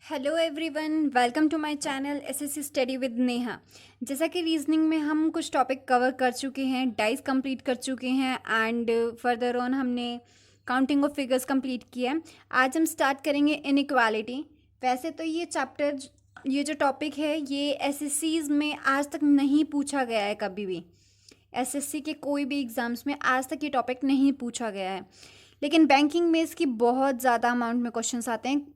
Hello everyone, welcome to my channel SSC study with Neha. जैसा कि reasoning में हम कुछ टॉपिक कवर कर चुके हैं, डाइस कंप्लीट कर चुके हैं एंड फर्दर ऑन हमने काउंटिंग ऑफ फिगर्स कंप्लीट किया है। आज हम स्टार्ट करेंगे इनइक्वालिटी। वैसे तो ये जो टॉपिक है ये एसएससीज में आज तक नहीं पूछा गया है कभी भी। एसएससी के कोई भी एग्ज़ाम्स में आज तक ये टॉपिक नहीं पूछा गया है, लेकिन बैंकिंग में इसकी बहुत ज़्यादा अमाउंट में क्वेश्चंस आते हैं।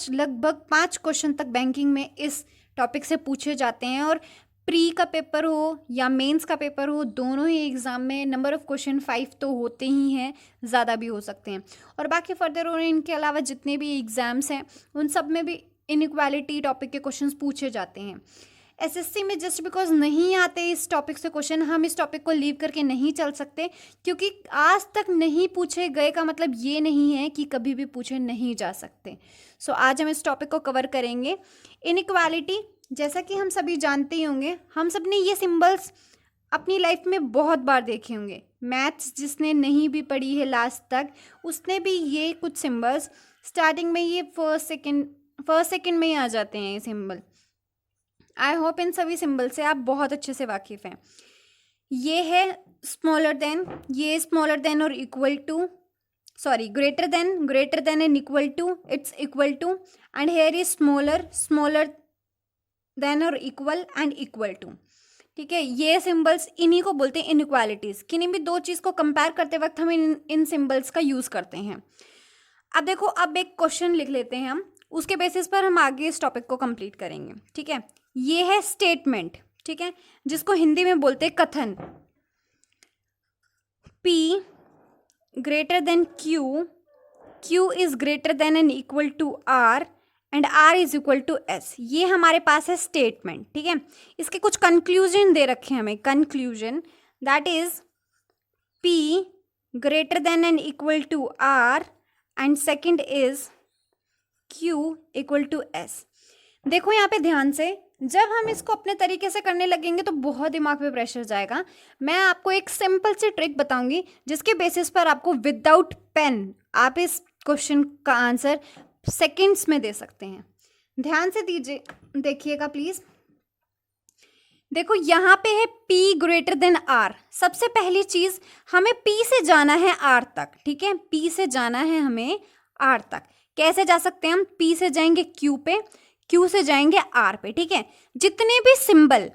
लगभग 5 क्वेश्चन तक बैंकिंग में इस टॉपिक से पूछे जाते हैं, और प्री का पेपर हो या मेंस का पेपर हो, दोनों ही एग्ज़ाम में नंबर ऑफ़ क्वेश्चन 5 तो होते ही हैं, ज़्यादा भी हो सकते हैं। और बाकी फर्दर और इनके अलावा जितने भी एग्ज़ाम्स हैं उन सब में भी इनइक्वालिटी टॉपिक के क्वेश्चंस पूछे जाते हैं। एसएससी में जस्ट बिकॉज नहीं आते इस टॉपिक से क्वेश्चन, हम इस टॉपिक को लीव करके नहीं चल सकते, क्योंकि आज तक नहीं पूछे गए का मतलब ये नहीं है कि कभी भी पूछे नहीं जा सकते। सो आज हम इस टॉपिक को कवर करेंगे। इनइक्वालिटी, जैसा कि हम सभी जानते ही होंगे, हम सब ने ये सिंबल्स अपनी लाइफ में बहुत बार देखे होंगे। मैथ्स जिसने नहीं भी पढ़ी है लास्ट तक, उसने भी ये कुछ सिंबल्स स्टार्टिंग में, ये फर्स्ट सेकेंड में ही आ जाते हैं ये सिंबल। आई होप इन सभी सिंबल से आप बहुत अच्छे से वाकिफ़ हैं। ये है स्मॉलर देन, ये स्मॉलर देन और equal to, sorry greater than and equal to, it's equal to, and here is smaller than और इक्वल एंड इक्वल टू। ठीक है, ये सिंबल्स इन्हीं को बोलते हैं इनइक्वालिटीज़। किन्हीं भी दो चीज़ को कंपेयर करते वक्त हम इन सिंबल्स का यूज़ करते हैं। अब देखो, अब एक क्वेश्चन लिख लेते हैं हम, उसके बेसिस पर हम आगे इस टॉपिक को कंप्लीट करेंगे। ठीक है, ये है स्टेटमेंट, ठीक है, जिसको हिंदी में बोलते हैं कथन। P greater than Q, Q is greater than and equal to R, and R is equal to S। ये हमारे पास है स्टेटमेंट। ठीक है, इसके कुछ कंक्लूजन दे रखे हैं हमें। Conclusion that is P greater than and equal to R, and second is Q equal to S। देखो यहाँ पे ध्यान से, जब हम इसको अपने तरीके से करने लगेंगे तो बहुत दिमाग पे प्रेशर जाएगा। मैं आपको एक सिंपल सी ट्रिक बताऊंगी जिसके बेसिस पर आपको विदाउट पेन आप इस क्वेश्चन का आंसर सेकंड्स में दे सकते हैं। ध्यान से देखिएगा प्लीज। देखो यहाँ पे है P ग्रेटर देन R। सबसे पहली चीज, हमें P से जाना है R तक। ठीक है, P से जाना है हमें R तक। कैसे जा सकते हैं हम? P से जाएंगे Q पे, Q से जाएंगे R पे। ठीक है, जितने भी सिंबल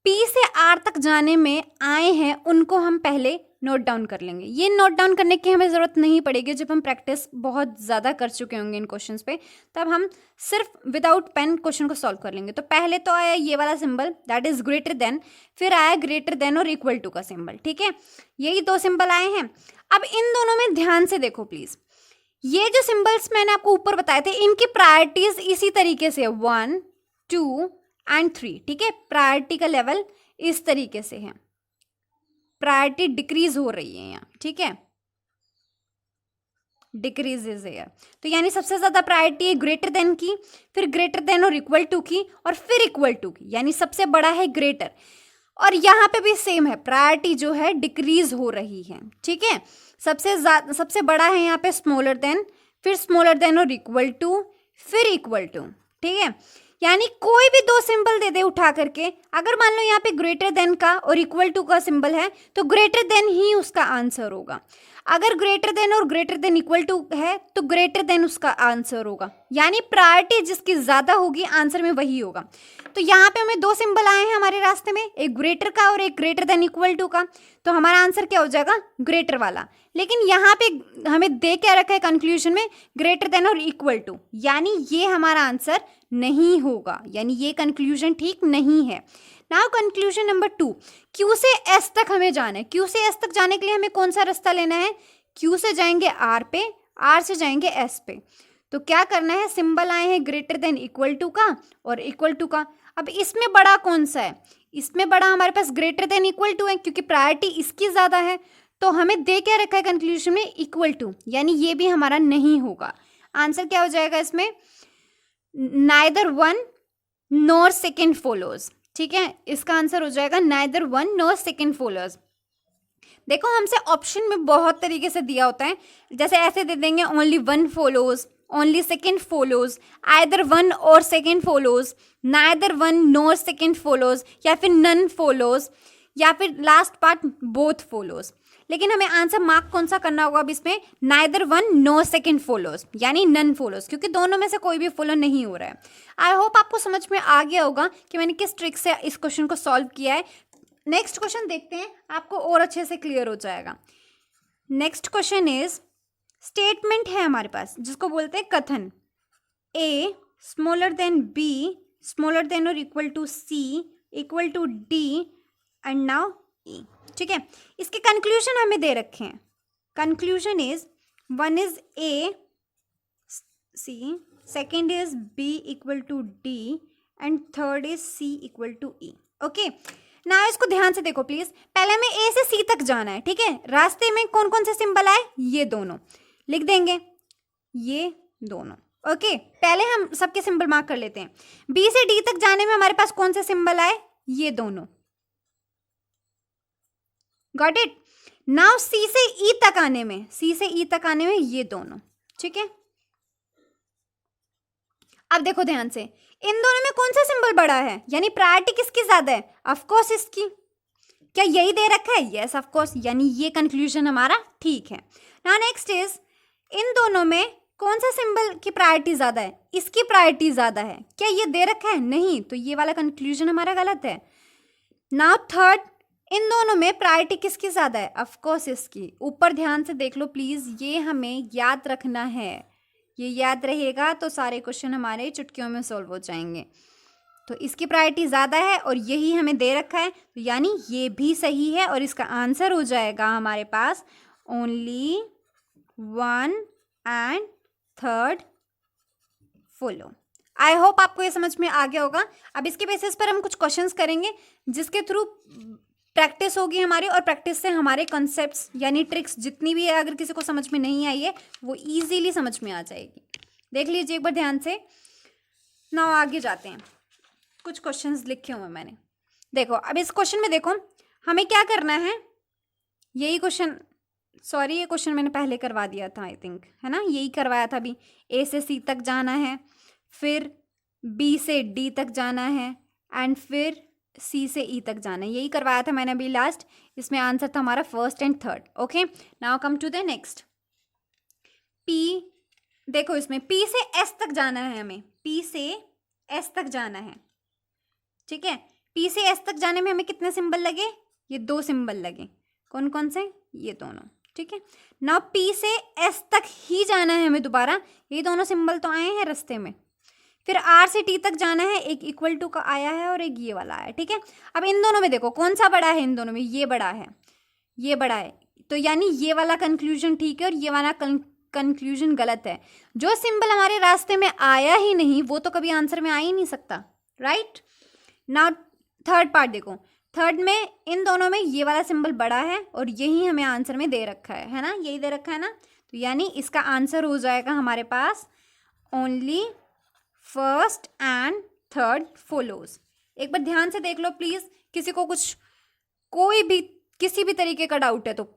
P से R तक जाने में आए हैं उनको हम पहले नोट डाउन कर लेंगे। ये नोट डाउन करने की हमें ज़रूरत नहीं पड़ेगी, जब हम प्रैक्टिस बहुत ज़्यादा कर चुके होंगे इन क्वेश्चंस पे, तब हम सिर्फ विदाउट पेन क्वेश्चन को सॉल्व कर लेंगे। तो पहले तो आया ये वाला symbol that is greater then, फिर आया ग्रेटर देन और इक्वल टू का सिंबल। ठीक है, यही दो सिंबल आए हैं। अब इन दोनों में ध्यान से देखो प्लीज़। ये जो सिंबल्स मैंने आपको ऊपर बताए थे, इनकी प्रायोरिटीज इसी तरीके से 1, 2 एंड 3। ठीक है, प्रायोरिटी का लेवल इस तरीके से है, प्रायोरिटी डिक्रीज हो रही है यहाँ। ठीक है, डिक्रीजेज है, तो यानी सबसे ज्यादा प्रायोरिटी है ग्रेटर देन की, फिर ग्रेटर देन और इक्वल टू की, और फिर इक्वल टू की, यानी सबसे बड़ा है ग्रेटर। और यहाँ पे भी सेम है, प्रायोरिटी जो है डिक्रीज हो रही है। ठीक है, सबसे बड़ा है यहाँ पे स्मॉलर देन, फिर स्मॉलर देन और इक्वल टू, फिर इक्वल टू। ठीक है, यानी कोई भी दो सिंबल दे दे उठा करके, अगर मान लो यहाँ पे ग्रेटर देन का और इक्वल टू का सिंबल है तो ग्रेटर देन ही उसका आंसर होगा। अगर ग्रेटर देन और ग्रेटर देन इक्वल टू है तो ग्रेटर देन उसका आंसर होगा, यानी प्रायोरिटी जिसकी ज्यादा होगी आंसर में वही होगा। तो यहाँ पे हमें दो सिंबल आए हैं हमारे रास्ते में, एक ग्रेटर का और एक ग्रेटर देन इक्वल टू का, तो हमारा आंसर क्या हो जाएगा? ग्रेटर वाला। लेकिन यहाँ पे हमें दे क्या रखा है कंक्लूजन में? ग्रेटर देन और इक्वल टू, यानी ये हमारा आंसर नहीं होगा, यानी ये कंक्लूजन ठीक नहीं है। नाउ कंक्लूजन नंबर 2, Q से S तक हमें जाना है। Q से S तक जाने के लिए हमें कौन सा रास्ता लेना है? Q से जाएंगे R पे, R से जाएंगे S पे। तो क्या करना है? सिंबल आए हैं ग्रेटर देन इक्वल टू का और इक्वल टू का। अब इसमें बड़ा कौन सा है? इसमें बड़ा हमारे पास ग्रेटर देन इक्वल टू है, क्योंकि प्रायोरिटी इसकी ज्यादा है। तो हमें दे क्या रखा है कंक्लूजन में? इक्वल टू, यानी ये भी हमारा नहीं होगा। आंसर क्या हो जाएगा इसमें? Neither 1 nor second follows. ठीक है, इसका आंसर हो जाएगा नाइदर 1 नॉर सेकेंड फॉलोज। देखो हमसे ऑप्शन में बहुत तरीके से दिया होता है, जैसे ऐसे दे देंगे only one follows, only second follows, either one और सेकेंड फॉलोज, नाइदर वन नोर सेकेंड फॉलोज, या फिर नन फॉलोज, या फिर लास्ट पार्ट बोथ फॉलोज। लेकिन हमें आंसर मार्क कौन सा करना होगा अब इसमें, neither one no second follows, यानी नन फॉलोज, क्योंकि दोनों में से कोई भी फॉलो नहीं हो रहा है। आई होप आपको समझ में आ गया होगा कि मैंने किस ट्रिक से इस क्वेश्चन को सॉल्व किया है। नेक्स्ट क्वेश्चन देखते हैं, आपको और अच्छे से क्लियर हो जाएगा। नेक्स्ट क्वेश्चन इज, स्टेटमेंट है हमारे पास जिसको बोलते हैं कथन, A smaller than B, smaller than और equal to C, equal to D and now E. ठीक है, इसके कंक्लूजन हमें दे रखे हैं। Conclusion is, one is A C, second is B equal to D and third is C equal to E. Okay, ना इसको ध्यान से देखो प्लीज। पहले हमें ए से सी तक जाना है। ठीक है, रास्ते में कौन कौन से सिंबल आए, ये दोनों लिख देंगे, ये दोनों। ओके, पहले हम सबके सिंबल मार्क कर लेते हैं। बी से डी तक जाने में हमारे पास कौन से सिंबल आए, ये दोनों। Got it. नाउ सी से ई तक आने में, सी से ई तक आने में ये दोनों। ठीक है, अब देखो ध्यान से, इन दोनों में कौन सा सिंबल बड़ा है, यानी प्रायोरिटी किसकी ज्यादा है, ऑफ कोर्स इसकी। क्या यही दे रखा है, यस ऑफ कोर्स, यानी ये कंक्लूजन हमारा ठीक है। नाउ नेक्स्ट इज, इन दोनों में कौन सा सिंबल की प्रायोरिटी ज्यादा है, इसकी प्रायोरिटी ज्यादा है। क्या ये दे रखा है, नहीं, तो ये वाला कंक्लूजन हमारा गलत है। नाउ थर्ड, इन दोनों में प्रायोरिटी किसकी ज्यादा है, ऑफ कोर्स इसकी। ऊपर ध्यान से देख लो प्लीज, ये हमें याद रखना है, ये याद रहेगा तो सारे क्वेश्चन हमारे चुटकियों में सॉल्व हो जाएंगे। तो इसकी प्रायोरिटी ज़्यादा है और यही हमें दे रखा है, तो यानी ये भी सही है और इसका आंसर हो जाएगा हमारे पास only one and third follow. I hope आपको ये समझ में आ गया होगा। अब इसके बेसिस पर हम कुछ क्वेश्चंस करेंगे जिसके थ्रू प्रैक्टिस होगी हमारी, और प्रैक्टिस से हमारे कॉन्सेप्ट्स यानी ट्रिक्स जितनी भी है, अगर किसी को समझ में नहीं आई है वो इजीली समझ में आ जाएगी। देख लीजिए एक बार ध्यान से। नाउ आगे जाते हैं, कुछ क्वेश्चंस लिखे हुए मैंने। देखो अब इस क्वेश्चन में देखो हमें क्या करना है, यही क्वेश्चन, सॉरी ये क्वेश्चन मैंने पहले करवा दिया था आई थिंक, है ना, यही करवाया था अभी। ए से सी तक जाना है, फिर बी से डी तक जाना है एंड फिर सी से ई तक जाना है, यही करवाया था मैंने अभी लास्ट। इसमें आंसर था हमारा first and third. Okay, now come to the next. P, देखो इसमें पी से एस तक जाना है हमें, पी से एस तक जाना है। ठीक है, पी से एस तक जाने में हमें कितने सिंबल लगे, ये दो सिंबल लगे। कौन कौन से, ये दोनों। ठीक है, नाउ पी से एस तक ही जाना है हमें दोबारा, ये दोनों सिंबल तो आए हैं रास्ते में। फिर आर से टी तक जाना है, एक इक्वल टू का आया है और एक ये वाला आया है। ठीक है, अब इन दोनों में देखो कौन सा बड़ा है, इन दोनों में ये बड़ा है, ये बड़ा है, तो यानी ये वाला कंक्लूजन ठीक है और ये वाला कंक्लूजन गलत है। जो सिंबल हमारे रास्ते में आया ही नहीं वो तो कभी आंसर में आ ही नहीं सकता, राइट। नाउ थर्ड पार्ट देखो, थर्ड में इन दोनों में ये वाला सिंबल बड़ा है और यही हमें आंसर में दे रखा है ना, यही दे रखा है ना, तो यानी इसका आंसर हो जाएगा हमारे पास only first and third follows. एक बार ध्यान से देख लो प्लीज, किसी को कुछ कोई भी किसी भी तरीके का डाउट है तो।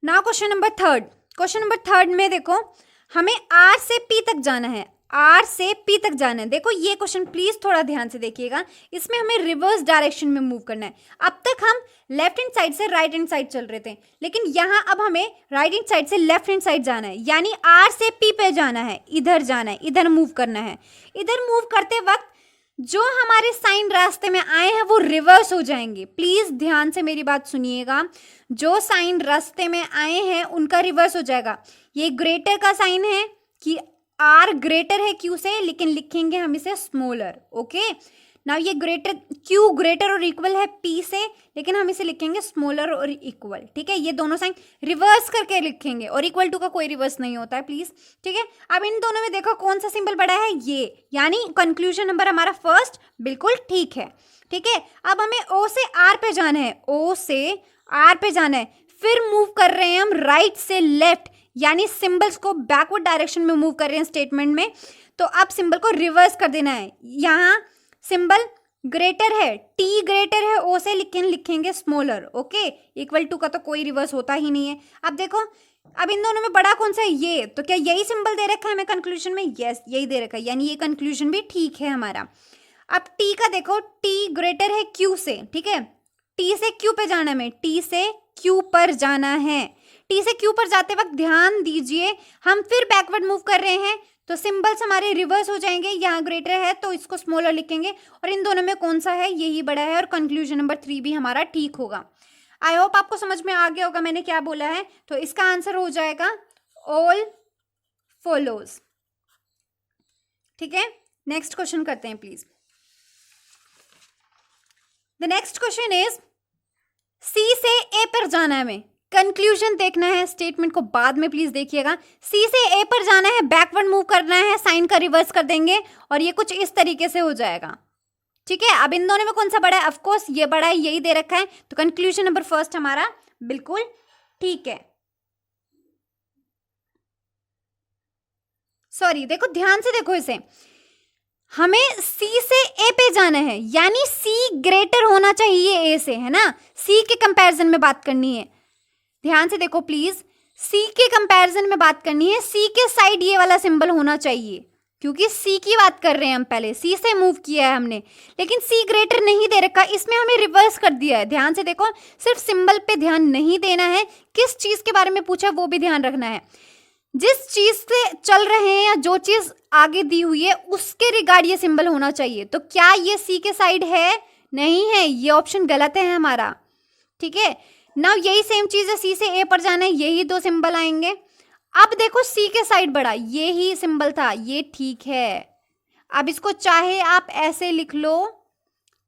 Now question number third, question number third में देखो हमें आर से पी तक जाना है, आर से पी तक जाना है। देखो ये क्वेश्चन प्लीज थोड़ा ध्यान से देखिएगा, इसमें हमें रिवर्स डायरेक्शन में मूव करना है। अब तक हम लेफ्ट हैंड साइड से राइट हैंड साइड चल रहे थे, लेकिन यहाँ अब हमें राइट हैंड साइड से लेफ्ट हैंड साइड जाना है, यानी आर से पी पे जाना है, इधर जाना है, इधर मूव करना है। इधर मूव करते वक्त जो हमारे साइन रास्ते में आए हैं वो रिवर्स हो जाएंगे। प्लीज ध्यान से मेरी बात सुनिएगा, जो साइन रास्ते में आए हैं उनका रिवर्स हो जाएगा। ये ग्रेटर का साइन है कि आर ग्रेटर है क्यू से, लेकिन लिखेंगे हम इसे स्मॉलर। ओके, नाउ ये ग्रेटर, क्यू ग्रेटर और इक्वल है पी से, लेकिन हम इसे लिखेंगे स्मॉलर और इक्वल। ठीक है, ये दोनों साइन रिवर्स करके लिखेंगे और इक्वल टू का कोई रिवर्स नहीं होता है प्लीज। ठीक है, अब इन दोनों में देखो कौन सा सिंबल बड़ा है, ये, यानी कंक्लूजन नंबर हमारा फर्स्ट बिल्कुल ठीक है। ठीक है, अब हमें ओ से आर पे जाना है, ओ से आर पे जाना है, फिर मूव कर रहे हैं हम राइट से लेफ्ट, यानी सिंबल्स को बैकवर्ड डायरेक्शन में मूव कर रहे हैं स्टेटमेंट में। तो अब सिंबल को रिवर्स कर देना है, यहाँ सिंबल ग्रेटर है, टी ग्रेटर है ओ से लिखेंगे स्मॉलर, ओके। इक्वल टू का तो कोई रिवर्स होता ही नहीं है। अब देखो, अब इन दोनों में बड़ा कौन सा है, ये, तो क्या यही सिंबल दे रखा है हमें कंक्लूजन में, यस यही दे रखा है, यानी ये कंक्लूजन भी ठीक है हमारा। अब टी का देखो, टी ग्रेटर है क्यू से, ठीक है, टी से क्यू पे जाना है, टी से क्यू पर जाना है। टी से क्यू पर जाते वक्त ध्यान दीजिए हम फिर बैकवर्ड मूव कर रहे हैं, तो सिंबल्स हमारे रिवर्स हो जाएंगे। यहाँ ग्रेटर है तो इसको स्मॉलर लिखेंगे, और इन दोनों में कौन सा है, यही बड़ा है, और कंक्लूजन नंबर 3 भी हमारा ठीक होगा। आई होप आपको समझ में आ गया होगा मैंने क्या बोला है। तो इसका आंसर हो जाएगा ऑल फॉलोज, ठीक है। नेक्स्ट क्वेश्चन करते हैं please. The next question is, C से ए पर जाना है हमें, कंक्लूजन देखना है, स्टेटमेंट को बाद में प्लीज देखिएगा। सी से ए पर जाना है, बैकवर्ड मूव करना है, साइन का रिवर्स कर देंगे और ये कुछ इस तरीके से हो जाएगा, ठीक है। अब इन दोनों में कौन सा बड़ा है, ऑफकोर्स ये बड़ा है, यही दे रखा है, तो कंक्लूजन नंबर फर्स्ट हमारा बिल्कुल ठीक है। सॉरी, देखो ध्यान से देखो इसे, हमें सी से ए पे जाना है, यानी सी ग्रेटर होना चाहिए ए से, है ना, सी के कंपैरिजन में बात करनी है। ध्यान से देखो प्लीज, सी के कंपैरिजन में बात करनी है, सी के साइड ये वाला सिंबल होना चाहिए, क्योंकि सी की बात कर रहे हैं हम, पहले सी से मूव किया है हमने, लेकिन सी ग्रेटर नहीं दे रखा, इसमें हमें रिवर्स कर दिया है। ध्यान से देखो, सिर्फ सिंबल पे ध्यान नहीं देना है, किस चीज के बारे में पूछा वो भी ध्यान रखना है। जिस चीज से चल रहे हैं या जो चीज आगे दी हुई है उसके रिगार्ड ये सिंबल होना चाहिए। तो क्या ये सी के साइड है, नहीं है, ये ऑप्शन गलत है हमारा, ठीक है। नाउ यही सेम चीज है, सी से ए पर जाना है, यही दो सिंबल आएंगे। अब देखो सी के साइड बड़ा, ये ही सिंबल था, ये ठीक है। अब इसको चाहे आप ऐसे लिख लो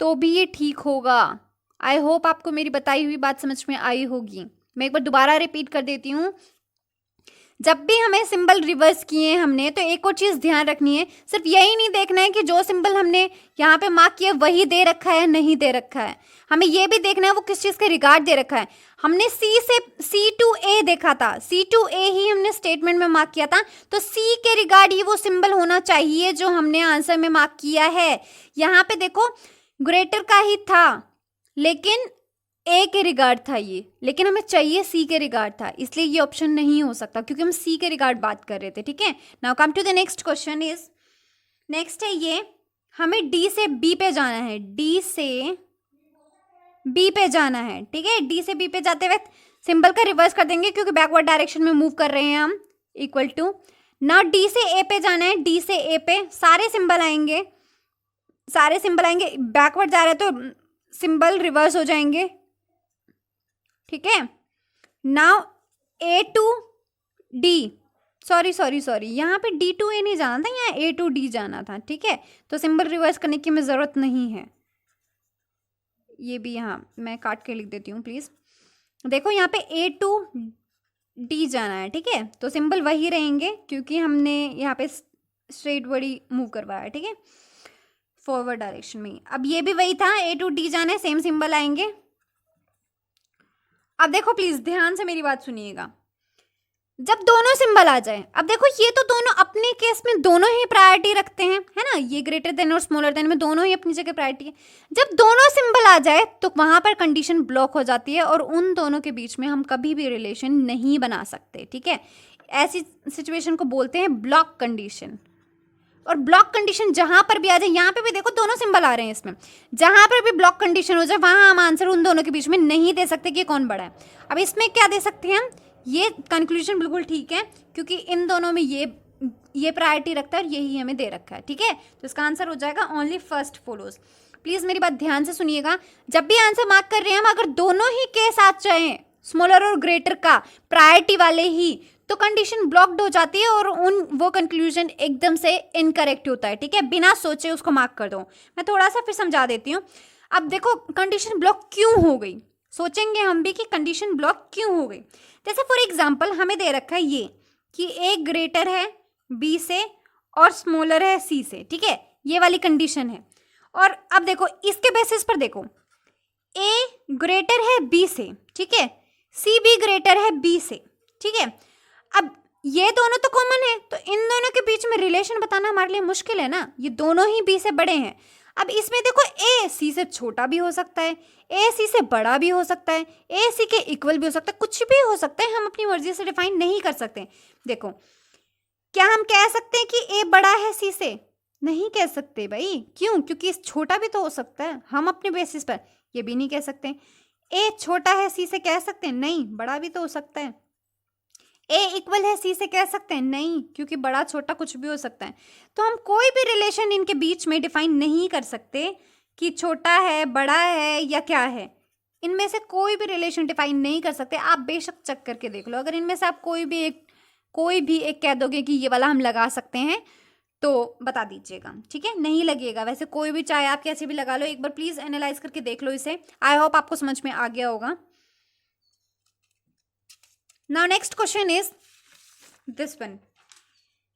तो भी ये ठीक होगा। आई होप आपको मेरी बताई हुई बात समझ में आई होगी। मैं एक बार दोबारा रिपीट कर देती हूँ, जब भी हमें सिंबल रिवर्स किए हमने, तो एक और चीज ध्यान रखनी है, सिर्फ यही नहीं देखना है कि जो सिंबल हमने यहाँ पे मार्क किया वही दे रखा है नहीं दे रखा है, हमें ये भी देखना है वो किस चीज के रिगार्ड दे रखा है। हमने सी से सी टू ए देखा था, सी टू ए ही हमने स्टेटमेंट में मार्क किया था, तो सी के रिगार्ड ही वो सिंबल होना चाहिए जो हमने आंसर में मार्क किया है। यहाँ पे देखो ग्रेटर का ही था, लेकिन ए के रिगार्ड था ये, लेकिन हमें चाहिए सी के रिगार्ड था, इसलिए ये ऑप्शन नहीं हो सकता क्योंकि हम सी के रिगार्ड बात कर रहे थे, ठीक है। Now come to the next question is, next है ये, हमें डी से बी पे जाना है, डी से बी पे जाना है, ठीक है। डी से बी पे जाते वक्त सिंबल का रिवर्स कर देंगे क्योंकि बैकवर्ड डायरेक्शन में मूव कर रहे हैं हम, इक्वल टू। नाउ डी से ए पे जाना है, डी से ए पे सारे सिंबल आएंगे, सारे सिंबल आएंगे, बैकवर्ड जा रहे हैं तो सिंबल रिवर्स हो जाएंगे, ठीक है। Now A to D, sorry यहाँ पे डी टू ए नहीं जाना था, यहाँ ए टू डी जाना था, ठीक है। तो सिंबल रिवर्स करने की हमें ज़रूरत नहीं है, ये भी यहाँ मैं काट के लिख देती हूँ प्लीज़। देखो यहाँ पे ए टू डी जाना है, ठीक है, तो सिंबल वही रहेंगे क्योंकि हमने यहाँ पे स्ट्रेट वर्ड मूव करवाया, ठीक है, फॉरवर्ड डायरेक्शन में। अब ये भी वही था, ए टू डी जाना है, सेम सिंबल आएंगे। अब देखो प्लीज ध्यान से मेरी बात सुनिएगा, जब दोनों सिंबल आ जाए, अब देखो ये तो दोनों अपने केस में दोनों ही प्रायोरिटी रखते हैं, है ना, ये ग्रेटर देन और स्मॉलर देन में दोनों ही अपनी जगह प्रायोरिटी है। जब दोनों सिंबल आ जाए तो वहां पर कंडीशन ब्लॉक हो जाती है और उन दोनों के बीच में हम कभी भी रिलेशन नहीं बना सकते, ठीक है। ऐसी सिचुएशन को बोलते हैं ब्लॉक कंडीशन। और ब्लॉक कंडीशन जहां पर भी आ जाए, यहाँ पे भी देखो दोनों सिंबल आ रहे हैं इसमें, जहां पर भी ब्लॉक कंडीशन हो जाए वहां हम आंसर उन दोनों के बीच में नहीं दे सकते कि कौन बड़ा है। अब इसमें क्या दे सकते हैं हम, ये कंक्लूजन बिल्कुल ठीक है क्योंकि इन दोनों में ये प्रायोरिटी रखता है और यही हमें दे रखा है, ठीक है। तो इसका आंसर हो जाएगा ओनली फर्स्ट फॉलोज। प्लीज मेरी बात ध्यान से सुनिएगा, जब भी आंसर मार्क कर रहे हैं हम, अगर दोनों ही केस आ जाए स्मॉलर और ग्रेटर का प्रायोरिटी वाले ही, तो कंडीशन ब्लॉक्ड हो जाती है और वो कंक्लूजन एकदम से इनकरेक्ट होता है, ठीक है। बिना सोचे उसको मार्क कर दो। मैं थोड़ा सा फिर समझा देती हूँ। अब देखो कंडीशन ब्लॉक क्यों हो गई, सोचेंगे हम भी कि कंडीशन ब्लॉक क्यों हो गई। जैसे फॉर एग्जाम्पल हमें दे रखा है ये कि ए ग्रेटर है बी से और स्मॉलर है सी से, ठीक है, ये वाली कंडीशन है। और अब देखो इसके बेसिस पर देखो, ए ग्रेटर है बी से, ठीक है, सी भी ग्रेटर है बी से, ठीक है। अब ये दोनों तो कॉमन है, तो इन दोनों के बीच में रिलेशन बताना हमारे लिए मुश्किल है ना, ये दोनों ही बी से बड़े हैं। अब इसमें देखो ए सी से छोटा भी हो सकता है, ए सी से बड़ा भी हो सकता है, ए सी के इक्वल भी हो सकता है, कुछ भी हो सकता है, हम अपनी मर्जी से डिफाइन नहीं कर सकते। देखो क्या हम कह सकते हैं कि ए बड़ा है सी से? नहीं कह सकते भाई। क्यों? क्योंकि छोटा भी तो हो सकता है। हम अपने बेसिस पर ये भी नहीं कह सकते। ए छोटा है सी से कह सकते हैं? नहीं, बड़ा भी तो हो सकता है। ए इक्वल है सी से कह सकते हैं? नहीं, क्योंकि बड़ा छोटा कुछ भी हो सकता है। तो हम कोई भी रिलेशन इनके बीच में डिफाइन नहीं कर सकते कि छोटा है, बड़ा है या क्या है। इनमें से कोई भी रिलेशन डिफाइन नहीं कर सकते। आप बेशक चेक करके देख लो, अगर इनमें से आप कोई भी एक कह दोगे कि ये वाला हम लगा सकते हैं तो बता दीजिएगा, ठीक है? नहीं लगेगा वैसे कोई भी, चाहे आप कैसे भी लगा लो। एक बार प्लीज एनालाइज करके देख लो इसे। आई होप आपको समझ में आ गया होगा। Now next question is this one.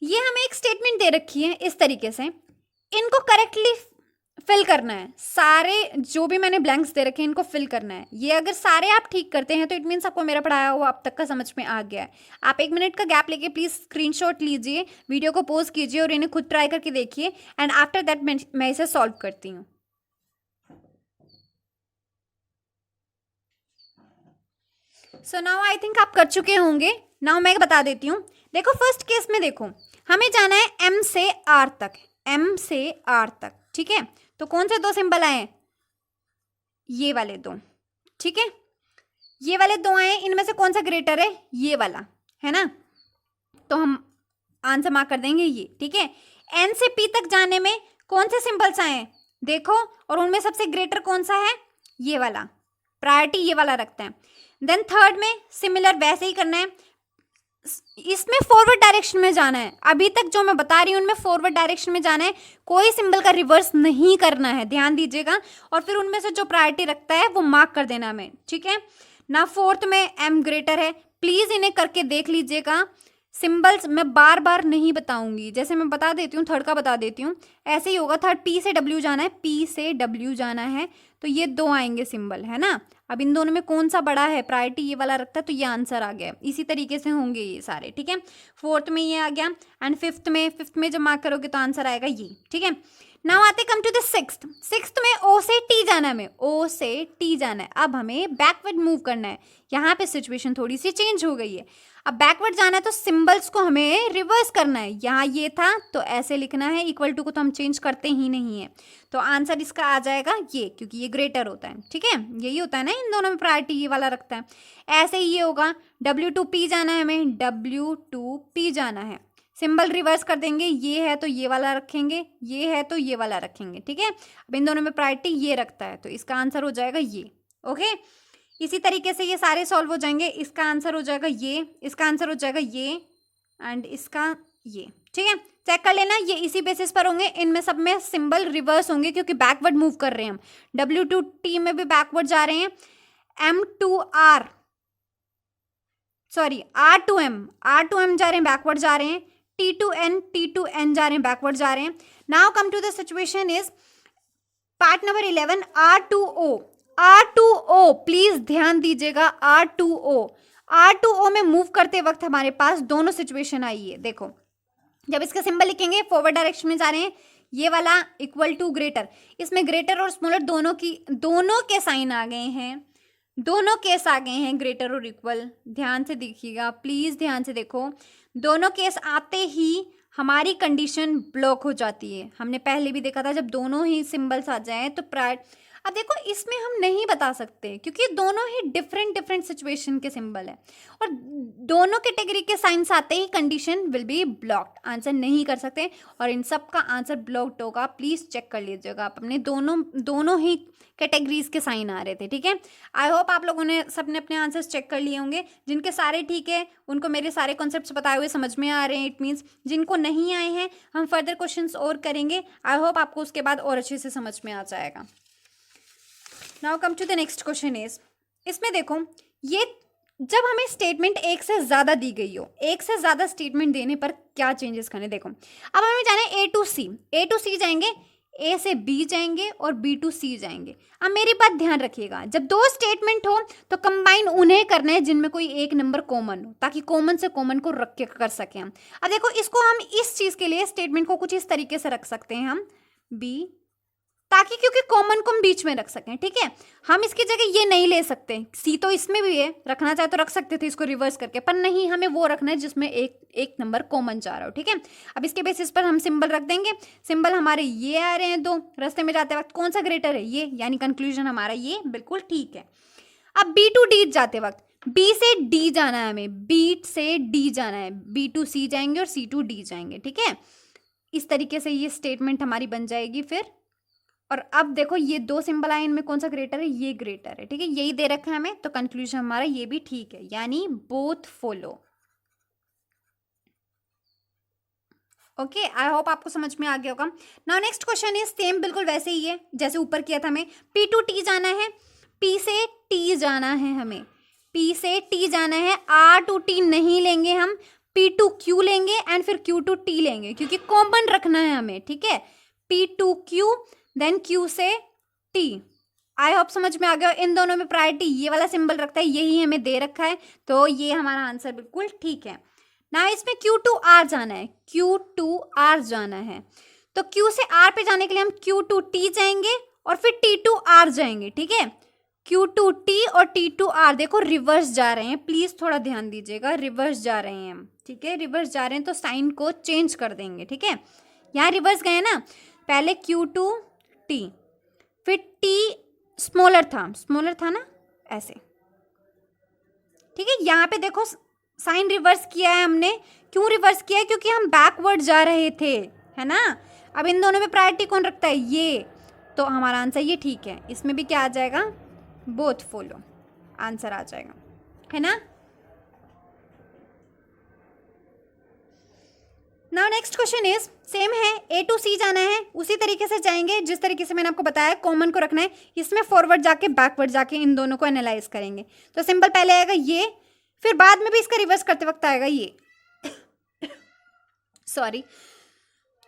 ये हमें एक स्टेटमेंट दे रखी है इस तरीके से, इनको करेक्टली फिल करना है। सारे जो भी मैंने ब्लैंक्स दे रखे हैं इनको फिल करना है। ये अगर सारे आप ठीक करते हैं तो इट मीन्स आपको मेरा पढ़ाया हुआ अब तक का समझ में आ गया है। आप 1 मिनट का गैप लेके प्लीज स्क्रीनशॉट लीजिए, वीडियो को पॉज कीजिए और इन्हें खुद ट्राई करके देखिए एंड आफ्टर दैट मैं इसे सॉल्व करती हूँ। सो नाउ आई थिंक आप कर चुके होंगे। नाउ मैं बता देती हूँ। देखो फर्स्ट केस में देखो हमें जाना है एम से आर तक, एम से आर तक, ठीक है? तो कौन से 2 सिंबल आए? ये वाले 2, ठीक है? ये वाले 2 आए, इनमें से कौन सा ग्रेटर है? ये वाला, है ना? तो हम आंसर मार्क कर देंगे ये, ठीक है? एन से पी तक जाने में कौन से सिंबल्स आए देखो, और उनमें सबसे ग्रेटर कौन सा है? ये वाला, प्रायोरिटी ये वाला रखता है। देन थर्ड में सिमिलर वैसे ही करना है, इसमें फॉरवर्ड डायरेक्शन में जाना है। अभी तक जो मैं बता रही हूँ उनमें फॉरवर्ड डायरेक्शन में जाना है, कोई सिंबल का रिवर्स नहीं करना है, ध्यान दीजिएगा। और फिर उनमें से जो प्रायोरिटी रखता है वो मार्क कर देना हमें, ठीक है ना? फोर्थ में एम ग्रेटर है, प्लीज इन्हें करके देख लीजिएगा। सिंबल्स मैं बार बार नहीं बताऊंगी, जैसे मैं बता देती हूँ, थर्ड का बता देती हूँ, ऐसे ही होगा। थर्ड पी से डब्ल्यू जाना है, पी से डब्ल्यू जाना है, तो ये 2 आएंगे सिंबल, है ना? अब इन दोनों में कौन सा बड़ा है? प्रायोरिटी ये वाला रखता है, तो ये आंसर आ गया। इसी तरीके से होंगे ये सारे, ठीक है? फोर्थ में ये आ गया एंड फिफ्थ में जब मार्क करोगे तो आंसर आएगा ये, ठीक है? नाउ आते कम टू द सिक्स्थ में ओ से टी जाना है, हमें ओ से टी जाना है। अब हमें बैकवर्ड मूव करना है। यहाँ पे सिचुएशन थोड़ी सी चेंज हो गई है। अब बैकवर्ड जाना है तो सिंबल्स को हमें रिवर्स करना है। यहाँ ये था तो ऐसे लिखना है, इक्वल टू को तो हम चेंज करते ही नहीं है, तो आंसर इसका आ जाएगा ये, क्योंकि ये ग्रेटर होता है, ठीक है? यही होता है ना, इन दोनों में प्रायोरिटी ये वाला रखता है। ऐसे ही ये होगा, W2P जाना है हमें, W2P जाना है। सिंबल रिवर्स कर देंगे, ये है तो ये वाला रखेंगे, ये है तो ये वाला रखेंगे, ठीक है? अब इन दोनों में प्रायोरिटी ये रखता है, तो इसका आंसर हो जाएगा ये, ओके? इसी तरीके से ये सारे सॉल्व हो जाएंगे। इसका आंसर हो जाएगा ये, इसका आंसर हो जाएगा ये एंड इसका ये, ठीक है? चेक कर लेना, ये इसी बेसिस पर होंगे। इनमें सब में सिंबल रिवर्स होंगे क्योंकि बैकवर्ड मूव कर रहे हैं हम। W2T में भी बैकवर्ड जा रहे हैं, R to M जा रहे हैं, बैकवर्ड जा रहे हैं, T to N जा रहे हैं, बैकवर्ड जा रहे हैं। Now come to the situation is part number 11, R2O, please ध्यान दीजिएगा। R2O में मूव करते वक्त हमारे पास दोनों सिचुएशन आई है। देखो जब इसका सिंबल लिखेंगे फॉरवर्ड डायरेक्शन में जा रहे हैं, ये वाला इक्वल टू ग्रेटर, इसमें ग्रेटर और स्मॉलर दोनों के साइन आ गए हैं, दोनों केस आ गए हैं, ग्रेटर और इक्वल। ध्यान से देखिएगा, प्लीज ध्यान से देखो। दोनों केस आते ही हमारी कंडीशन ब्लॉक हो जाती है। हमने पहले भी देखा था, जब दोनों ही सिंबल्स आ जाएं तो अब देखो इसमें हम नहीं बता सकते क्योंकि दोनों ही डिफरेंट सिचुएशन के सिंबल है और दोनों कैटेगरी के साइंस आते ही condition will be blocked, answer नहीं कर सकते और इन सब का आंसर ब्लॉक्ड होगा। प्लीज चेक कर लीजिएगा आप अपने दोनों ही कैटेगरीज के साइन आ रहे थे, ठीक है? आई होप आप लोगों ने सबने अपने आंसर्स चेक कर लिए होंगे। जिनके सारे ठीक है उनको मेरे सारे कॉन्सेप्ट्स बताए हुए समझ में आ रहे हैं। इट मीन्स जिनको नहीं आए हैं हम फर्दर क्वेश्चंस और करेंगे। आई होप आपको उसके बाद और अच्छे से समझ में आ जाएगा। Now come to the next question is, इसमें देखो ये जब हमें स्टेटमेंट एक से ज़्यादा दी गई हो, एक से ज़्यादा स्टेटमेंट देने पर क्या चेंजेस करने। देखो अब हमें जाना है A to C जाएंगे, A से B जाएंगे और B to C जाएंगे। अब मेरी बात ध्यान रखिएगा, जब दो स्टेटमेंट हो तो कंबाइन उन्हें करना है जिनमें कोई एक नंबर कॉमन हो, ताकि कॉमन से कॉमन को रख के कर सकें हम। अब देखो इसको हम इस चीज़ के लिए स्टेटमेंट को कुछ इस तरीके से रख सकते हैं हम, B ताकि क्योंकि कॉमन को हम बीच में रख सकें, ठीक है। हम इसकी जगह ये नहीं ले सकते, सी तो इसमें भी है, रखना चाहे तो रख सकते थे इसको रिवर्स करके, पर नहीं, हमें वो रखना है जिसमें एक नंबर कॉमन जा रहा हो, ठीक है। अब इसके बेसिस पर हम सिंबल रख देंगे। सिंबल हमारे ये आ रहे हैं दो, रास्ते में जाते वक्त कौन सा ग्रेटर है, ये, यानी कंक्लूजन हमारा ये बिल्कुल ठीक है। अब बी टू डी जाते वक्त बी से डी जाना है हमें, बी से डी जाना है, बी टू सी जाएंगे और सी टू डी जाएंगे, ठीक है। इस तरीके से ये स्टेटमेंट हमारी बन जाएगी फिर। और अब देखो ये दो सिंबल आए, इनमें कौन सा ग्रेटर है, ये ग्रेटर है, ठीक है। यही दे रखा है हमें, तो कंक्लूजन हमारा ये भी ठीक है, यानी बोथ फॉलो। ओके, आई होप आपको समझ में आ गया होगा। Now next question is same, बिल्कुल वैसे ही है जैसे ऊपर किया था हमें। पी टू टी जाना है, पी से टी जाना है हमें, पी से टी जाना है। आर टू टी नहीं लेंगे हम, पी टू क्यू लेंगे एंड फिर क्यू टू टी लेंगे, क्योंकि कॉमन रखना है हमें, ठीक है। P to Q then Q से टी। आई होप समझ में आ गया। इन दोनों में प्रायोरिटी ये वाला सिंबल रखता है, यही हमें दे रखा है, तो ये हमारा आंसर बिल्कुल ठीक है ना। इसमें क्यू टू आर जाना है, क्यू टू आर जाना है, तो क्यू से आर पे जाने के लिए हम क्यू टू टी जाएंगे और फिर टी टू आर जाएंगे, ठीक है। क्यू टू टी और टी टू आर देखो रिवर्स जा रहे हैं, प्लीज थोड़ा ध्यान दीजिएगा, रिवर्स जा रहे हैं हम, ठीक है। रिवर्स जा रहे हैं तो साइन को चेंज कर देंगे, ठीक है। यहाँ रिवर्स गए ना, पहले क्यू टू टी, फिर टी स्मॉलर था ना, ऐसे, ठीक है। यहाँ पे देखो साइन रिवर्स किया है हमने। क्यों रिवर्स किया है, क्योंकि हम बैकवर्ड जा रहे थे, है ना। अब इन दोनों में प्रायोरिटी कौन रखता है, ये, तो हमारा आंसर ये ठीक है। इसमें भी क्या आ जाएगा, बोथ फॉलो आंसर आ जाएगा, है ना। Now next question is same है, ए टू सी जाना है, उसी तरीके से जाएंगे जिस तरीके से मैंने आपको बताया, कॉमन को रखना है। इसमें फॉरवर्ड जाके बैकवर्ड जाके इन दोनों को एनालाइज करेंगे। तो सिंबल पहले आएगा ये, फिर बाद में भी इसका रिवर्स करते वक्त आएगा ये सॉरी।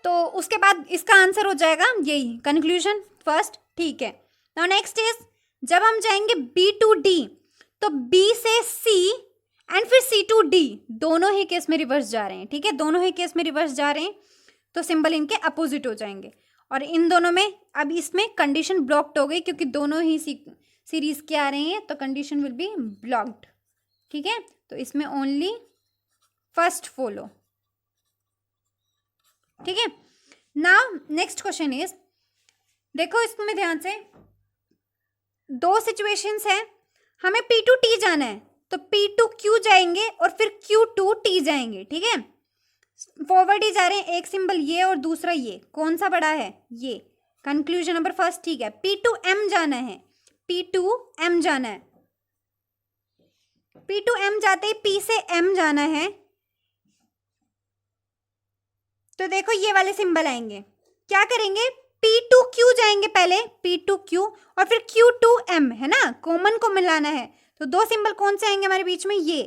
तो उसके बाद इसका आंसर हो जाएगा यही, कंक्लूजन फर्स्ट, ठीक है। नाउ नेक्स्ट इज जब हम जाएंगे बी टू डी, तो बी से सी एंड फिर सी टू डी, दोनों ही केस में रिवर्स जा रहे हैं, ठीक है। दोनों ही केस में रिवर्स जा रहे हैं, तो सिंबल इनके अपोजिट हो जाएंगे। और इन दोनों में अब इसमें कंडीशन ब्लॉक्ड हो गई, क्योंकि दोनों ही सीरीज के आ रहे हैं, तो कंडीशन विल बी ब्लॉक्ड, ठीक है। तो इसमें ओनली फर्स्ट फॉलो, ठीक है। नाउ नेक्स्ट क्वेश्चन इज, देखो इसमें ध्यान से, दो सिचुएशंस है, हमें पी टू टी जाना है, तो पी टू क्यू जाएंगे और फिर क्यू टू टी जाएंगे, ठीक है। फॉरवर्ड ही जा रहे हैं, एक सिंबल ये और दूसरा ये, कौन सा बड़ा है, ये। कंक्लूजन नंबर फर्स्ट ठीक है। पी टू एम जाना है, पी टू एम जाना है, पी टू एम जाते ही पी से एम जाना है, तो देखो ये वाले सिंबल आएंगे। क्या करेंगे, पी टू क्यू जाएंगे पहले, पी टू क्यू और फिर क्यू टू एम, है ना, कॉमन को मिलाना है। तो दो सिंबल कौन से आएंगे हमारे बीच में, ये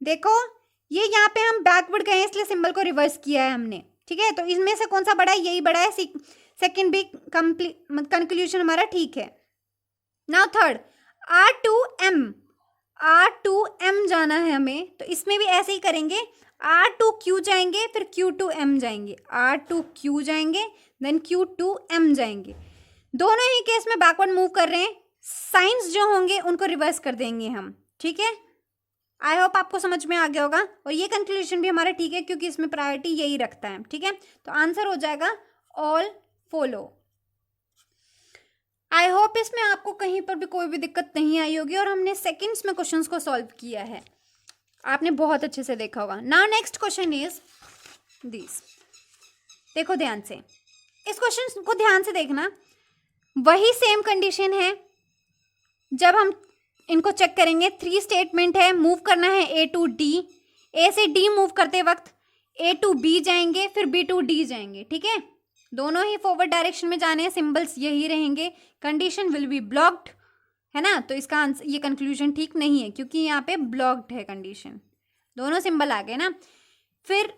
देखो, ये यहाँ पे हम बैकवर्ड गए हैं इसलिए सिंबल को रिवर्स किया है हमने, ठीक है। तो इसमें से कौन सा बड़ा है, यही बड़ा है, सेकंड भी कंप्लीट, कंक्लूजन हमारा ठीक है। Now third, R to M, R to M जाना है हमें, तो इसमें भी ऐसे ही करेंगे, आर टू क्यू जाएंगे फिर क्यू टू एम जाएंगे, आर टू क्यू जाएंगे देन क्यू टू एम जाएंगे। दोनों ही केस में बैकवर्ड मूव कर रहे हैं, साइंस जो होंगे उनको रिवर्स कर देंगे हम, ठीक है। आई होप आपको समझ में आ गया होगा। और ये कंक्लूजन भी हमारा ठीक है, क्योंकि इसमें प्रायोरिटी यही रखता है, ठीक है। तो आंसर हो जाएगा ऑल फॉलो। आई होप इसमें आपको कहीं पर भी कोई भी दिक्कत नहीं आई होगी, और हमने सेकंड्स में क्वेश्चंस को सॉल्व किया है, आपने बहुत अच्छे से देखा होगा। Now next question is this, देखो ध्यान से, इस क्वेश्चन को ध्यान से देखना, वही सेम कंडीशन है। जब हम इनको चेक करेंगे, 3 स्टेटमेंट है, मूव करना है ए टू डी, ए से डी मूव करते वक्त ए टू बी जाएंगे फिर बी टू डी जाएंगे, ठीक है। दोनों ही फॉरवर्ड डायरेक्शन में जाने हैं, सिंबल्स यही रहेंगे, कंडीशन विल बी ब्लॉक्ड, है ना। तो इसका आंसर, ये कंक्लूजन ठीक नहीं है, क्योंकि यहाँ पे ब्लॉक्ड है कंडीशन, दोनों सिंबल आ गए ना। फिर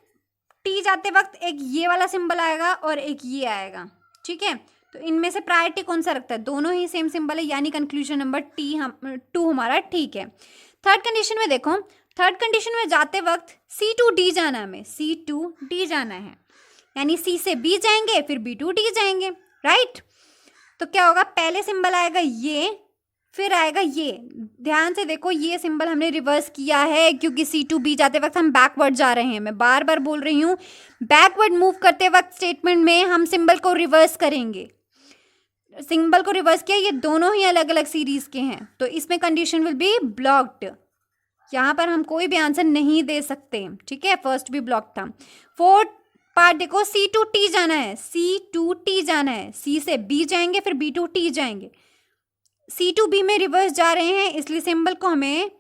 टी जाते वक्त एक ये वाला सिंबल आएगा और एक ये आएगा, ठीक है। तो इनमें से प्रायोरिटी कौन सा रखता है, दोनों ही सेम सिंबल है, यानी कंक्लूजन नंबर टू हमारा ठीक है। थर्ड कंडीशन में देखो, थर्ड कंडीशन में जाते वक्त सी टू डी जाना है, हमें सी टू डी जाना है, यानी सी से बी जाएंगे फिर बी टू डी जाएंगे, राइट। तो क्या होगा, पहले सिंबल आएगा ये, फिर आएगा ये। ध्यान से देखो, ये सिंबल हमने रिवर्स किया है क्योंकि सी टू बी जाते वक्त हम बैकवर्ड जा रहे हैं। मैं बार बार बोल रही हूँ, बैकवर्ड मूव करते वक्त स्टेटमेंट में हम सिंबल को रिवर्स करेंगे। सिंबल को रिवर्स किया, ये दोनों ही अलग अलग सीरीज के हैं, तो इसमें कंडीशन विल बी ब्लॉक्ड। यहाँ पर हम कोई भी आंसर नहीं दे सकते, ठीक है। फर्स्ट भी ब्लॉक था। फोर्थ पार्ट देखो, सी टू टी जाना है, सी टू टी जाना है, सी से बी जाएंगे फिर बी टू टी जाएंगे। सी टू बी में रिवर्स जा रहे हैं, इसलिए सिंबल को हमें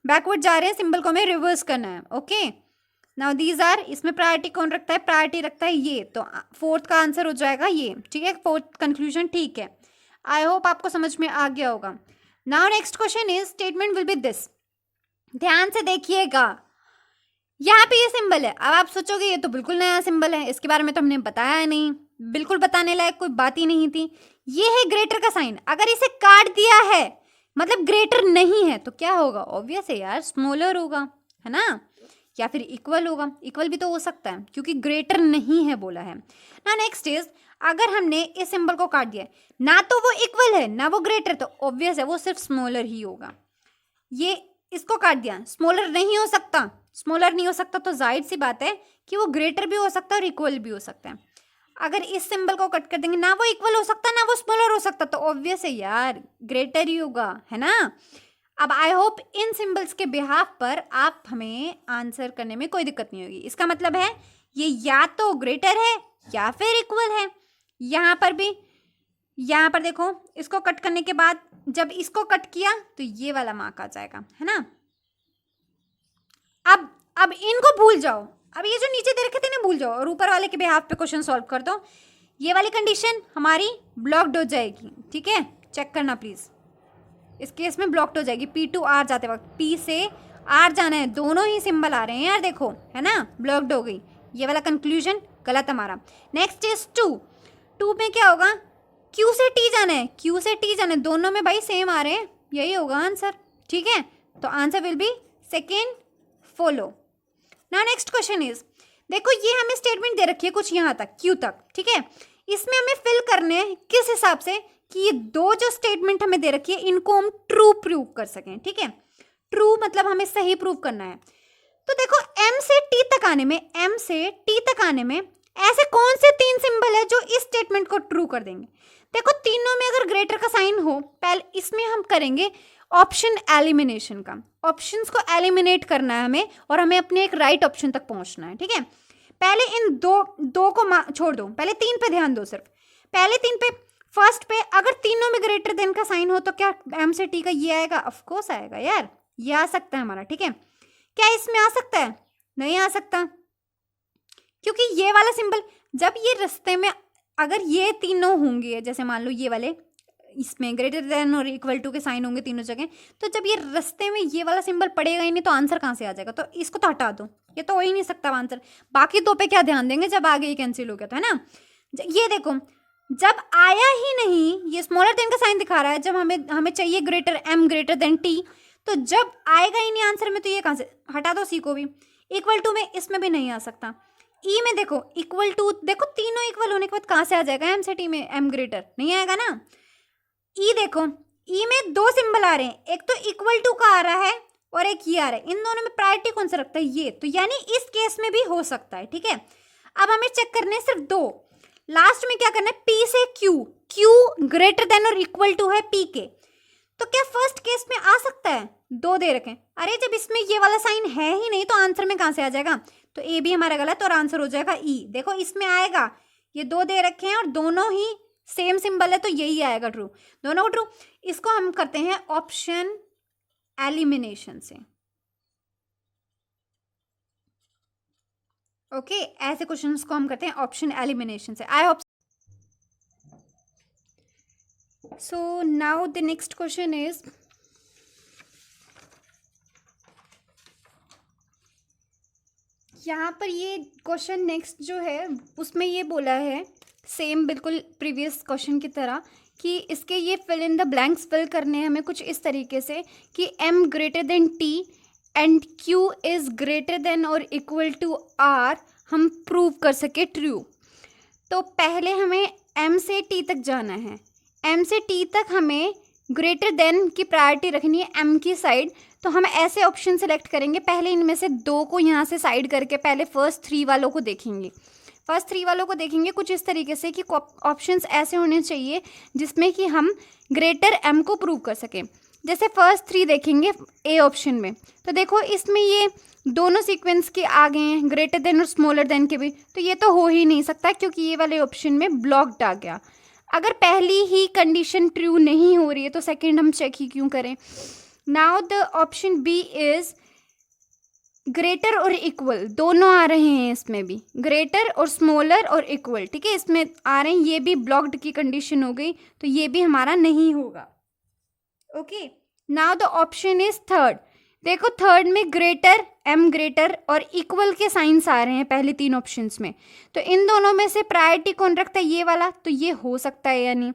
बैकवर्ड जा रहे हैं, सिंबल को हमें रिवर्स करना है। ओके, नाउ दीज आर, इसमें प्रायोरिटी कौन रखता है, प्रायोरिटी रखता है ये, तो फोर्थ का आंसर हो जाएगा ये, ठीक है। फोर्थ कंक्लूजन ठीक है। आई होप आपको समझ में आ गया होगा। Now next question is, statement will be this. ध्यान से देखिएगा, यहाँ पे ये सिंबल है। अब आप सोचोगे ये तो बिल्कुल नया सिंबल है, इसके बारे में तो हमने बताया नहीं, बिल्कुल बताने लायक कोई बात ही नहीं थी। ये है ग्रेटर का साइन, अगर इसे काट दिया है मतलब ग्रेटर नहीं है तो क्या होगा, ऑब्वियस है यार, स्मॉलर होगा, है ना, या फिर इक्वल होगा। इक्वल भी तो हो सकता है क्योंकि ग्रेटर नहीं है बोला है ना। नेक्स्ट इज, अगर हमने इस सिंबल को काट दिया, ना तो वो इक्वल है ना वो ग्रेटर, तो ऑब्वियस है वो सिर्फ स्मॉलर ही होगा। ये इसको काट दिया, स्मॉलर नहीं हो सकता, स्मॉलर नहीं हो सकता तो जाहिर सी बात है कि वो ग्रेटर भी हो सकता है और इक्वल भी हो सकता है। अगर इस सिंबल को कट कर देंगे, ना वो इक्वल हो सकता ना वो स्मॉलर हो सकता, तो ऑब्वियस है यार ग्रेटर ही होगा, है ना। अब आई होप इन सिंबल्स के बिहाफ पर आप हमें आंसर करने में कोई दिक्कत नहीं होगी। इसका मतलब है ये या तो ग्रेटर है या फिर इक्वल है। यहाँ पर भी, यहाँ पर देखो, इसको कट करने के बाद जब इसको कट किया तो ये वाला मार्क आ जाएगा, है ना। अब इनको भूल जाओ, अब ये जो नीचे दे रखे थे ना भूल जाओ और ऊपर वाले के बिहाफ पे क्वेश्चन सॉल्व कर दो। ये वाली कंडीशन हमारी ब्लॉक्ड हो जाएगी, ठीक है, चेक करना प्लीज। इस केस में ब्लॉक्ड हो जाएगी, पी टू आर जाते वक्त, पी से आर जाना है, दोनों ही सिंबल आ रहे हैं यार, देखो, है ना, ब्लॉक्ड हो गई। ये वाला कंक्लूजन गलत हमारा। नेक्स्ट इज टू, टू में क्या होगा, क्यू से टी जाना है, क्यू से टी जाना है, दोनों में भाई सेम आ रहे हैं, यही होगा आंसर, ठीक है। तो answer will be second follow. Now next question is, देखो ये हमें स्टेटमेंट दे रखी है कुछ यहाँ तक, क्यू तक, ठीक है। इसमें हमें फिल करने हैं किस हिसाब से कि ये दो जो स्टेटमेंट हमें दे रखी है इनको हम ट्रू प्रूव कर सकें, ठीक है। ट्रू मतलब हमें सही प्रूव करना है। तो देखो एम से टी तक आने में, एम से टी तक आने में ऐसे कौन से तीन सिंबल है जो इस स्टेटमेंट को ट्रू कर देंगे। देखो तीनों में अगर ग्रेटर का साइन हो, पहले इसमें हम करेंगे ऑप्शन एलिमिनेशन का, ऑप्शंस को एलिमिनेट करना है हमें और हमें अपने एक राइट ऑप्शन तक पहुंचना है, ठीक है। पहले इन दो को छोड़ दो, पहले तीन पे ध्यान दो सिर्फ। पहले तीन पे, फर्स्ट पे अगर तीनों में ग्रेटर देन का साइन हो तो क्या एम से टी का ये आएगा, ऑफ कोर्स आएगा यार, ये आ सकता है हमारा, ठीक है। क्या इसमें आ सकता है, नहीं आ सकता, क्योंकि ये वाला सिंबल जब ये रास्ते में अगर ये तीनों होंगे, जैसे मान लो ये वाले इसमें ग्रेटर देन और इक्वल टू के साइन होंगे तीनों जगह, तो जब ये रास्ते में ये वाला सिंबल पड़ेगा ही नहीं तो आंसर कहाँ से आ जाएगा, तो इसको तो हटा दो, ये तो हो ही नहीं सकता आंसर। बाकी दो पे क्या ध्यान देंगे जब आगे ये कैंसिल हो गया, तो है ना। ये देखो जब आया ही नहीं, ये स्मॉलर देन का साइन दिखा रहा है, जब हमें चाहिए greater M greater than T, तो जब आएगा ही नहीं आंसर में तो ये कहाँ से, हटा दो सी को भी। इक्वल टू में इसमें भी नहीं आ सकता। ई में देखो इक्वल टू, देखो तीनों इक्वल होने के बाद कहाँ से आ जाएगा एम से टी में एम ग्रेटर, नहीं आएगा ना। ई देखो, ई में दो सिंबल आ रहे हैं, एक तो इक्वल टू का आ रहा है और एक ये आ रहा है, इन दोनों में प्रायोरिटी कौन सा रखता है, ये, तो यानी इस केस में भी हो सकता है, ठीक है। अब हमें चेक करने सिर्फ दो, लास्ट में क्या करना है, पी से क्यू, क्यू ग्रेटर देन और इक्वल टू है पी के, तो क्या फर्स्ट केस में आ सकता है, दो दे रखें, अरे जब इसमें ये वाला साइन है ही नहीं तो आंसर में कहाँ से आ जाएगा, तो ए भी हमारा गलत और आंसर हो जाएगा ई। देखो इसमें आएगा, ये दो दे रखे हैं और दोनों ही सेम सिंबल है तो यही आएगा ट्रू, दोनों को ट्रू। इसको हम करते हैं ऑप्शन एलिमिनेशन से, ओके ऐसे क्वेश्चंस को हम करते हैं ऑप्शन एलिमिनेशन से। I hope so. Now the next question is, यहाँ पर ये क्वेश्चन नेक्स्ट जो है उसमें ये बोला है सेम बिल्कुल प्रीवियस क्वेश्चन की तरह कि इसके ये fill in the blanks fill करने हैं हमें कुछ इस तरीके से कि m greater than t and q is greater than और इक्वल टू r हम प्रूव कर सके ट्रू। तो पहले हमें m से t तक जाना है, एम से टी तक हमें ग्रेटर देन की प्रायोरिटी रखनी है एम की साइड, तो हम ऐसे ऑप्शन सेलेक्ट करेंगे। पहले इनमें से 2 को यहाँ से साइड करके पहले फर्स्ट 3 वालों को देखेंगे। फर्स्ट 3 वालों को देखेंगे कुछ इस तरीके से कि ऑप्शंस ऐसे होने चाहिए जिसमें कि हम ग्रेटर एम को प्रूव कर सकें। जैसे फर्स्ट 3 देखेंगे ए ऑप्शन में, तो देखो इसमें ये दोनों सीक्वेंस के आ गए हैं, ग्रेटर देन और स्मॉलर देन के भी, तो ये तो हो ही नहीं सकता क्योंकि ये वाले ऑप्शन में ब्लॉक्ड आ गया। अगर पहली ही कंडीशन ट्रू नहीं हो रही है तो सेकंड हम चेक ही क्यों करें। Now the option B is greater और इक्वल, दोनों आ रहे हैं इसमें भी, ग्रेटर और स्मॉलर और इक्वल, ठीक है, इसमें आ रहे हैं, ये भी ब्लॉक्ड की कंडीशन हो गई, तो ये भी हमारा नहीं होगा। Okay, now the option is third. देखो थर्ड में ग्रेटर, एम ग्रेटर और इक्वल के साइंस आ रहे हैं पहले 3 ऑप्शंस में, तो इन दोनों में से प्रायोरिटी कौन रखता है, ये वाला, तो ये हो सकता है या नहीं।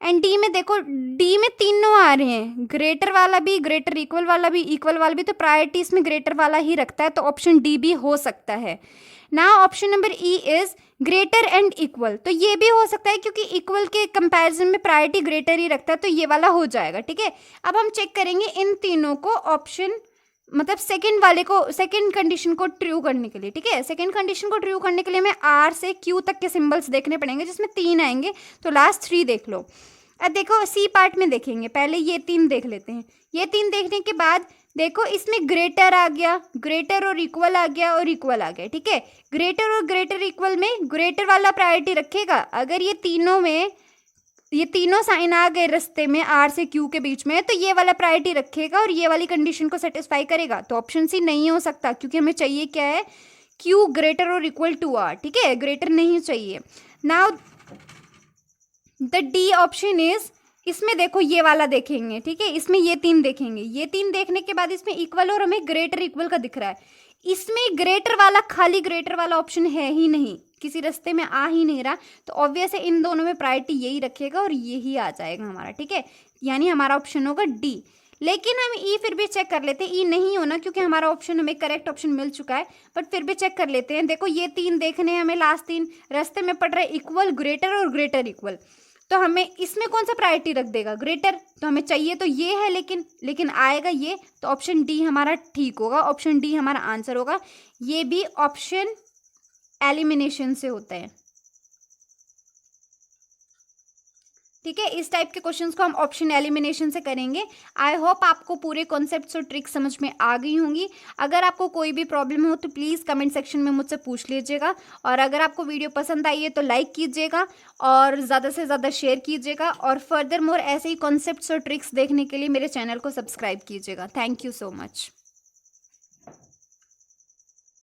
एंड डी में देखो, डी में तीनों आ रहे हैं, ग्रेटर वाला भी, ग्रेटर इक्वल वाला भी, इक्वल वाला भी, तो प्रायोरिटी इसमें ग्रेटर वाला ही रखता है, तो ऑप्शन डी भी हो सकता है। Now option number E is greater and equal, तो ये भी हो सकता है क्योंकि इक्वल के कंपैरिजन में प्रायोरिटी ग्रेटर ही रखता है, तो ये वाला हो जाएगा। ठीक है, अब हम चेक करेंगे इन तीनों को ऑप्शन, मतलब सेकंड वाले को, सेकंड कंडीशन को ट्रू करने के लिए। ठीक है, सेकंड कंडीशन को ट्रू करने के लिए हमें आर से क्यू तक के सिंबल्स देखने पड़ेंगे जिसमें 3 आएंगे, तो लास्ट 3 देख लो। अब देखो सी पार्ट में देखेंगे, पहले ये 3 देख लेते हैं। ये 3 देखने के बाद देखो इसमें ग्रेटर आ गया, ग्रेटर और इक्वल आ गया और इक्वल आ गया। ठीक है, ग्रेटर और ग्रेटर इक्वल में ग्रेटर वाला प्रायोरिटी रखेगा। अगर ये तीनों में, ये तीनों साइन आ गए रास्ते में आर से क्यू के बीच में, तो ये वाला प्रायोरिटी रखेगा और ये वाली कंडीशन को सेटिस्फाई करेगा, तो ऑप्शन सी नहीं हो सकता क्योंकि हमें चाहिए क्या है, क्यू ग्रेटर और इक्वल टू आर। ठीक है, ग्रेटर नहीं चाहिए। Now the D option is, इसमें देखो ये वाला देखेंगे, ठीक है, इसमें ये 3 देखेंगे, ये 3 देखने के बाद इसमें इक्वल और हमें ग्रेटर इक्वल का दिख रहा है, इसमें ग्रेटर वाला, खाली ग्रेटर वाला ऑप्शन है ही नहीं, किसी रास्ते में आ ही नहीं रहा, तो ऑब्वियस है इन दोनों में प्रायोरिटी यही रखेगा और यही आ जाएगा हमारा। ठीक है, यानी हमारा ऑप्शन होगा डी। लेकिन हम ई फिर भी चेक कर लेते हैं, ई नहीं होना क्योंकि हमारा ऑप्शन, हमें करेक्ट ऑप्शन मिल चुका है, बट फिर भी चेक कर लेते हैं। देखो ये 3 देखने हैं हमें, लास्ट 3 रास्ते में पड़ रहा है इक्वल, ग्रेटर और ग्रेटर इक्वल, तो हमें इसमें कौन सा प्रायोरिटी रख देगा, ग्रेटर, तो हमें चाहिए तो ये है, लेकिन आएगा ये, तो ऑप्शन डी हमारा ठीक होगा, ऑप्शन डी हमारा आंसर होगा। ये भी ऑप्शन एलिमिनेशन से होता है। ठीक है, इस टाइप के क्वेश्चंस को हम ऑप्शन एलिमिनेशन से करेंगे। आई होप आपको पूरे कॉन्सेप्ट्स और ट्रिक्स समझ में आ गई होंगी। अगर आपको कोई भी प्रॉब्लम हो तो प्लीज़ कमेंट सेक्शन में मुझसे पूछ लीजिएगा, और अगर आपको वीडियो पसंद आई है तो लाइक कीजिएगा और ज़्यादा से ज़्यादा शेयर कीजिएगा, और फर्दर मोर ऐसे ही कॉन्सेप्ट्स और ट्रिक्स देखने के लिए मेरे चैनल को सब्सक्राइब कीजिएगा। Thank you so much.